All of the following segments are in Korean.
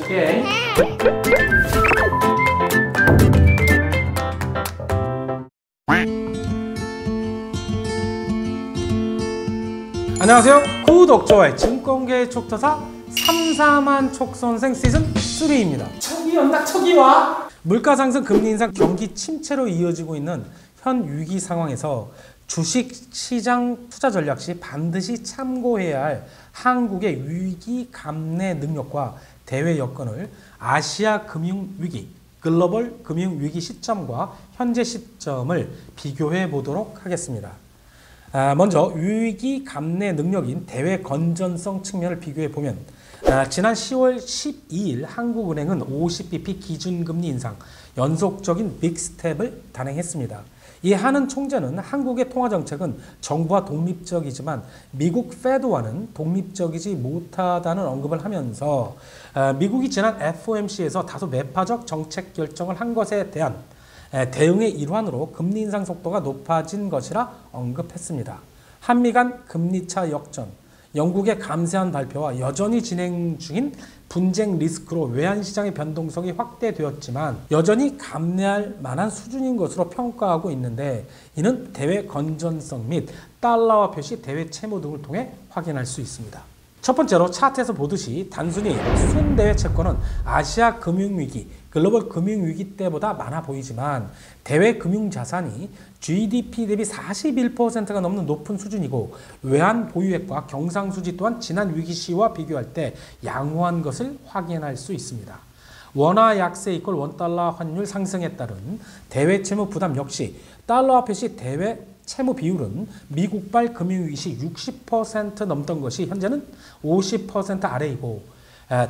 알려줄게. 안녕하세요. 구독, 좋아요, 증권계의 촉터사 삼삼한 촉선생 시즌 3입니다. 척이 온다, 척이 와! 물가 상승, 금리 인상, 경기 침체로 이어지고 있는 현 위기 상황에서 주식시장 투자 전략 시 반드시 참고해야 할 한국의 위기 감내 능력과 대외 여건을 아시아 금융위기, 글로벌 금융위기 시점과 현재 시점을 비교해 보도록 하겠습니다. 먼저 위기 감내 능력인 대외 건전성 측면을 비교해 보면 지난 10월 12일 한국은행은 50bp 기준금리 인상 연속적인 빅스텝을 단행했습니다. 이 하는 총재는 한국의 통화정책은 정부와 독립적이지만 미국 페드와는 독립적이지 못하다는 언급을 하면서 미국이 지난 FOMC에서 다소 매파적 정책 결정을 한 것에 대한 대응의 일환으로 금리 인상 속도가 높아진 것이라 언급했습니다. 한미 간 금리차 역전, 영국의 감세한 발표와 여전히 진행 중인 분쟁 리스크로 외환시장의 변동성이 확대되었지만 여전히 감내할 만한 수준인 것으로 평가하고 있는데 이는 대외 건전성 및 달러화 표시, 대외 채무 등을 통해 확인할 수 있습니다. 첫 번째로 차트에서 보듯이 단순히 순대외 채권은 아시아 금융위기, 글로벌 금융위기 때보다 많아 보이지만 대외 금융자산이 GDP 대비 41%가 넘는 높은 수준이고 외환 보유액과 경상수지 또한 지난 위기 시와 비교할 때 양호한 것을 확인할 수 있습니다. 원화 약세 이꼴 원달러 환율 상승에 따른 대외 채무 부담 역시 달러화 표시 대외 채무 비율은 미국발 금융위기 시 60% 넘던 것이 현재는 50% 아래이고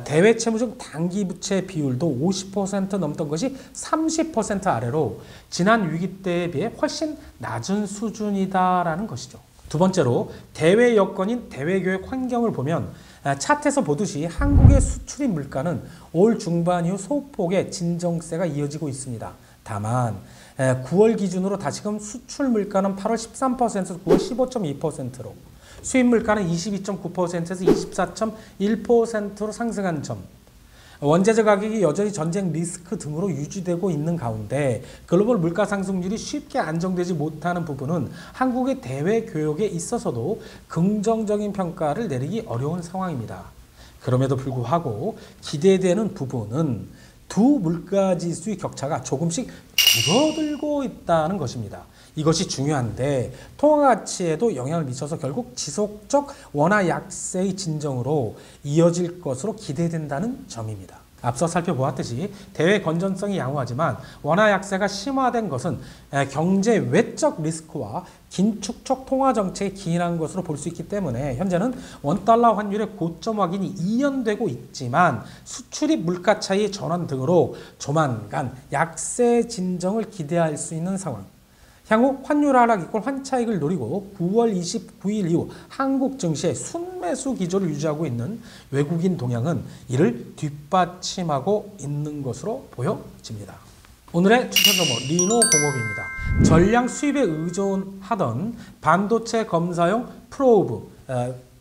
대외 채무 중 단기 부채 비율도 50% 넘던 것이 30% 아래로 지난 위기 때에 비해 훨씬 낮은 수준이다라는 것이죠. 두 번째로 대외 여건인 대외 교역 환경을 보면 차트에서 보듯이 한국의 수출입 물가는 올 중반 이후 소폭의 진정세가 이어지고 있습니다. 다만 9월 기준으로 다시금 수출 물가는 8월 13%에서 9월 15.2%로 수입 물가는 22.9%에서 24.1%로 상승한 점, 원자재 가격이 여전히 전쟁 리스크 등으로 유지되고 있는 가운데 글로벌 물가 상승률이 쉽게 안정되지 못하는 부분은 한국의 대외 교역에 있어서도 긍정적인 평가를 내리기 어려운 상황입니다. 그럼에도 불구하고 기대되는 부분은 두 물가지수의 격차가 조금씩 줄어들고 있다는 것입니다. 이것이 중요한데 통화가치에도 영향을 미쳐서 결국 지속적 원화 약세의 진정으로 이어질 것으로 기대된다는 점입니다. 앞서 살펴보았듯이 대외 건전성이 양호하지만 원화 약세가 심화된 것은 경제 외적 리스크와 긴축적 통화 정책에 기인한 것으로 볼 수 있기 때문에 현재는 원달러 환율의 고점 확인이 이연되고 있지만 수출입 물가 차이의 전환 등으로 조만간 약세 진정을 기대할 수 있는 상황. 향후 환율 하락 이꼴 환차익을 노리고 9월 29일 이후 한국 증시의 순매수 기조를 유지하고 있는 외국인 동향은 이를 뒷받침하고 있는 것으로 보여집니다. 오늘의 추천 종목 리노공업입니다. 전량 수입에 의존하던 반도체 검사용 프로브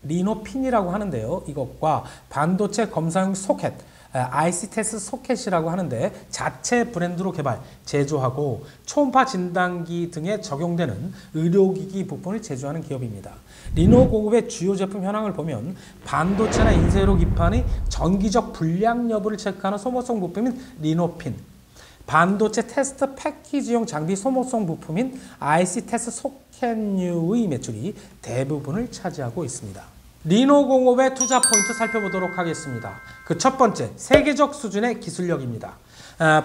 리노핀이라고 하는데요. 이것과 반도체 검사용 소켓 ICTS 소켓이라고 하는데 자체 브랜드로 개발, 제조하고 초음파 진단기 등에 적용되는 의료기기 부품을 제조하는 기업입니다. 리노공업의 주요 제품 현황을 보면 반도체나 인쇄로 기판의 전기적 불량 여부를 체크하는 소모성 부품인 리노핀, 반도체 테스트 패키지용 장비 소모성 부품인 ICTS 소켓류의 매출이 대부분을 차지하고 있습니다. 리노공업의 투자 포인트 살펴보도록 하겠습니다. 그 첫 번째, 세계적 수준의 기술력입니다.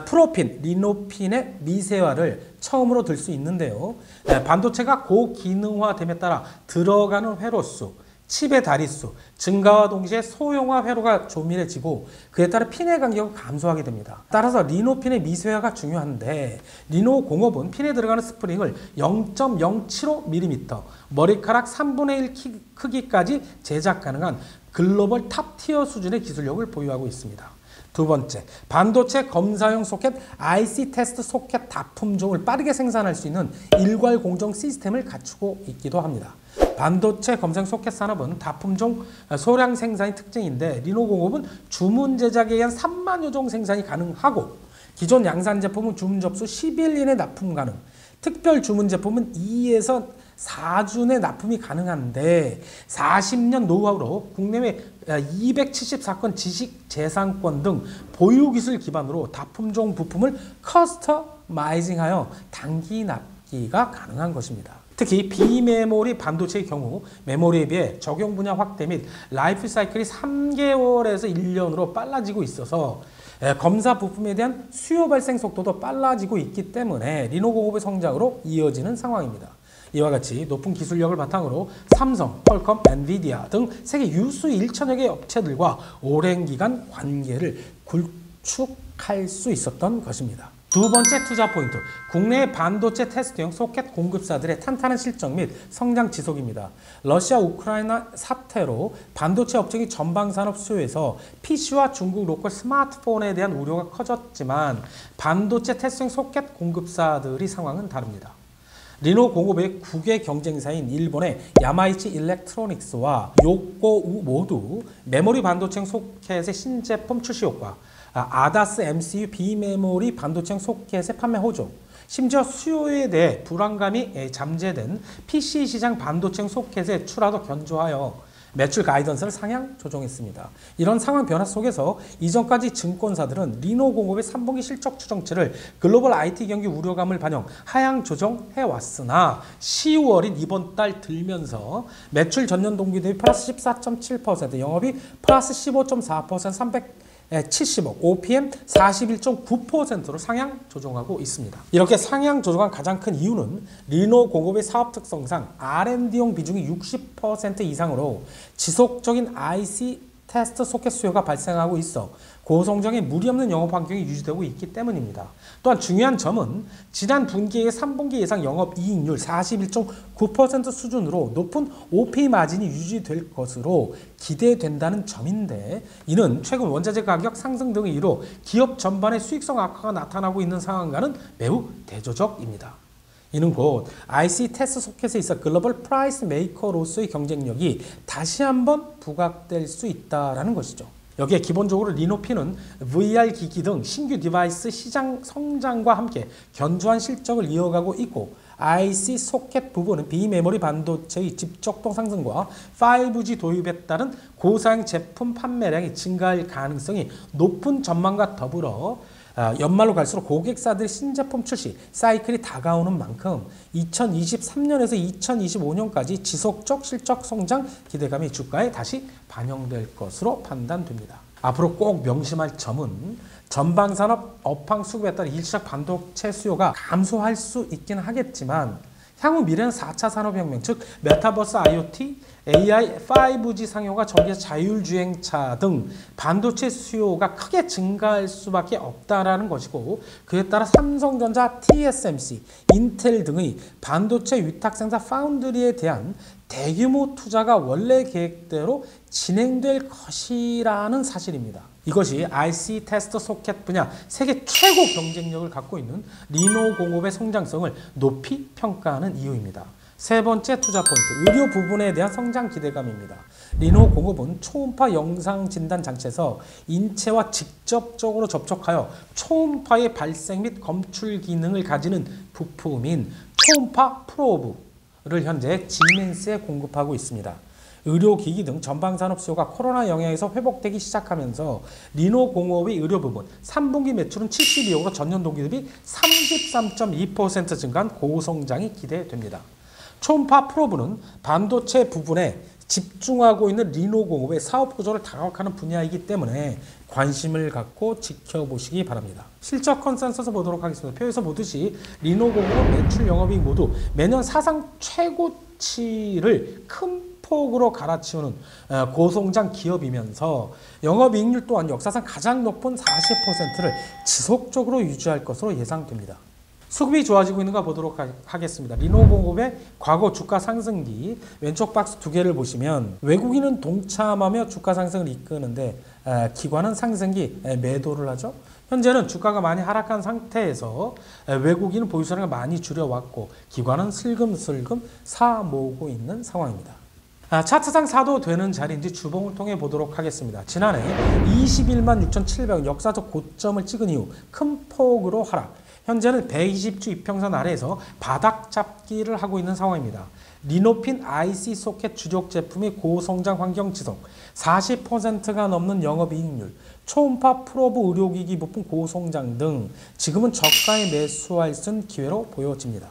프로핀, 리노핀의 미세화를 처음으로 들 수 있는데요. 반도체가 고기능화됨에 따라 들어가는 회로수, 칩의 다리수 증가와 동시에 소형화 회로가 조밀해지고 그에 따라 핀의 간격은 감소하게 됩니다. 따라서 리노핀의 미세화가 중요한데 리노공업은 핀에 들어가는 스프링을 0.075mm, 머리카락 3분의 1 크기까지 제작 가능한 글로벌 탑티어 수준의 기술력을 보유하고 있습니다. 두 번째, 반도체 검사용 소켓 IC 테스트 소켓 다품종을 빠르게 생산할 수 있는 일괄 공정 시스템을 갖추고 있기도 합니다. 반도체 검색 소켓 산업은 다품종 소량 생산이 특징인데 리노공업은 주문 제작에 의한 3만여 종 생산이 가능하고 기존 양산 제품은 주문 접수 10일 이내 납품 가능, 특별 주문 제품은 2에서 4주 내 납품이 가능한데 40년 노하우로 국내외 274건 지식재산권 등 보유기술 기반으로 다품종 부품을 커스터마이징하여 단기 납기가 가능한 것입니다. 특히 비메모리 반도체의 경우 메모리에 비해 적용 분야 확대 및 라이프 사이클이 3개월에서 1년으로 빨라지고 있어서 검사 부품에 대한 수요 발생 속도도 빨라지고 있기 때문에 리노공업의 성장으로 이어지는 상황입니다. 이와 같이 높은 기술력을 바탕으로 삼성, 퀄컴, 엔비디아 등 세계 유수 1천여 개 업체들과 오랜 기간 관계를 구축할 수 있었던 것입니다. 두 번째 투자 포인트, 국내 반도체 테스트용 소켓 공급사들의 탄탄한 실적 및 성장 지속입니다. 러시아 우크라이나 사태로 반도체 업종이 전방산업 수요에서 PC와 중국 로컬 스마트폰에 대한 우려가 커졌지만 반도체 테스트용 소켓 공급사들의 상황은 다릅니다. 리노공업의 국외 경쟁사인 일본의 야마이치 일렉트로닉스와 요코우 모두 메모리 반도체 소켓의 신제품 출시 효과, 아다스 MCU 비메모리 반도체 소켓의 판매 호조, 심지어 수요에 대해 불안감이 잠재된 PC 시장 반도체 소켓의 출하도 견조하여 매출 가이던스를 상향 조정했습니다. 이런 상황 변화 속에서 이전까지 증권사들은 리노공업의 3분기 실적 추정치를 글로벌 IT 경기 우려감을 반영 하향 조정해왔으나 10월인 이번 달 들면서 매출 전년 동기 대비 플러스 14.7%, 영업이 플러스 15.4%, 370억, OPM 41.9%로 상향 조정하고 있습니다. 이렇게 상향 조정한 가장 큰 이유는 리노공업의 사업 특성상 R&D용 비중이 60% 이상으로 지속적인 IC 테스트 소켓 수요가 발생하고 있어 고성장에 무리 없는 영업 환경이 유지되고 있기 때문입니다. 또한 중요한 점은 지난 분기의 3분기 예상 영업이익률 41.9% 수준으로 높은 OP 마진이 유지될 것으로 기대된다는 점인데 이는 최근 원자재 가격 상승 등의 이유로 기업 전반의 수익성 악화가 나타나고 있는 상황과는 매우 대조적입니다. 이는 곧 IC 테스트 소켓에 있어 글로벌 프라이스 메이커로서의 경쟁력이 다시 한번 부각될 수 있다는 것이죠. 여기에 기본적으로 리노피는 VR 기기 등 신규 디바이스 시장 성장과 함께 견조한 실적을 이어가고 있고 IC 소켓 부분은 비메모리 반도체의 집적동 상승과 5G 도입에 따른 고사양 제품 판매량이 증가할 가능성이 높은 전망과 더불어 연말로 갈수록 고객사들의 신제품 출시 사이클이 다가오는 만큼 2023년에서 2025년까지 지속적 실적 성장 기대감이 주가에 다시 반영될 것으로 판단됩니다. 앞으로 꼭 명심할 점은 전방산업 업황 수급에 따라 일시적 반도체 수요가 감소할 수 있긴 하겠지만 향후 미래는 4차 산업혁명, 즉 메타버스, IoT, AI, 5G 상용화, 전기차, 자율주행차 등 반도체 수요가 크게 증가할 수밖에 없다라는 것이고 그에 따라 삼성전자, TSMC, 인텔 등의 반도체 위탁 생산 파운드리에 대한 대규모 투자가 원래 계획대로 진행될 것이라는 사실입니다. 이것이 IC 테스트 소켓 분야 세계 최고 경쟁력을 갖고 있는 리노공업의 성장성을 높이 평가하는 이유입니다. 세 번째 투자 포인트, 의료 부분에 대한 성장 기대감입니다. 리노공업은 초음파 영상 진단 장치에서 인체와 직접적으로 접촉하여 초음파의 발생 및 검출 기능을 가지는 부품인 초음파 프로브를 현재 지멘스에 공급하고 있습니다. 의료기기 등 전방산업 수요가 코로나 영향에서 회복되기 시작하면서 리노공업의 의료 부분 3분기 매출은 72억으로 전년 동기 대비 33.2% 증가한 고성장이 기대됩니다. 초음파 프로브는 반도체 부분에 집중하고 있는 리노공업의 사업 구조를 다각화하는 분야이기 때문에 관심을 갖고 지켜보시기 바랍니다. 실적 컨센서스 보도록 하겠습니다. 표에서 보듯이 리노공업 매출 영업이익 모두 매년 사상 최고치를 큰 폭으로 갈아치우는 고성장 기업이면서 영업이익률 또한 역사상 가장 높은 40%를 지속적으로 유지할 것으로 예상됩니다. 수급이 좋아지고 있는가 보도록 하겠습니다. 리노공업의 과거 주가 상승기 왼쪽 박스 두 개를 보시면 외국인은 동참하며 주가 상승을 이끄는데 기관은 상승기 매도를 하죠. 현재는 주가가 많이 하락한 상태에서 외국인은 보유 수량을 많이 줄여왔고 기관은 슬금슬금 사 모으고 있는 상황입니다. 차트상 사도 되는 자리인지 주봉을 통해 보도록 하겠습니다. 지난해 21만 6,700원 역사적 고점을 찍은 이후 큰 폭으로 하락. 현재는 120주 이평선 아래에서 바닥 잡기를 하고 있는 상황입니다. 리노핀 IC 소켓 주력 제품이 고성장 환경 지속, 40%가 넘는 영업이익률, 초음파 프로브 의료기기 부품 고성장 등 지금은 저가에 매수할 수 있는 기회로 보여집니다.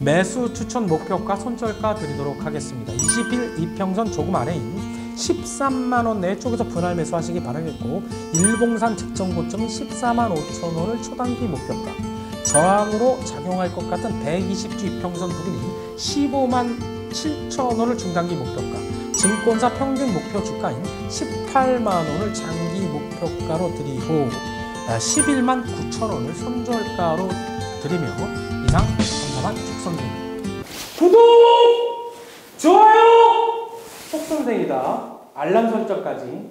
매수 추천 목표가 손절가 드리도록 하겠습니다. 20일 이평선 조금 아래인 13만원 내 쪽에서 분할 매수하시기 바라겠고 일봉산 직전 고점인 14만 5천원을 초단기 목표가, 저항으로 작용할 것 같은 120주 이평선 부근인 15만 7천원을 중단기 목표가, 증권사 평균 목표 주가인 18만원을 장기 목표가로 드리고 11만 9천원을 손절가로 드리며 이상 삼삼한 촉선생입니다. 구독! 좋아요! 촉선생이다. 알람 설정까지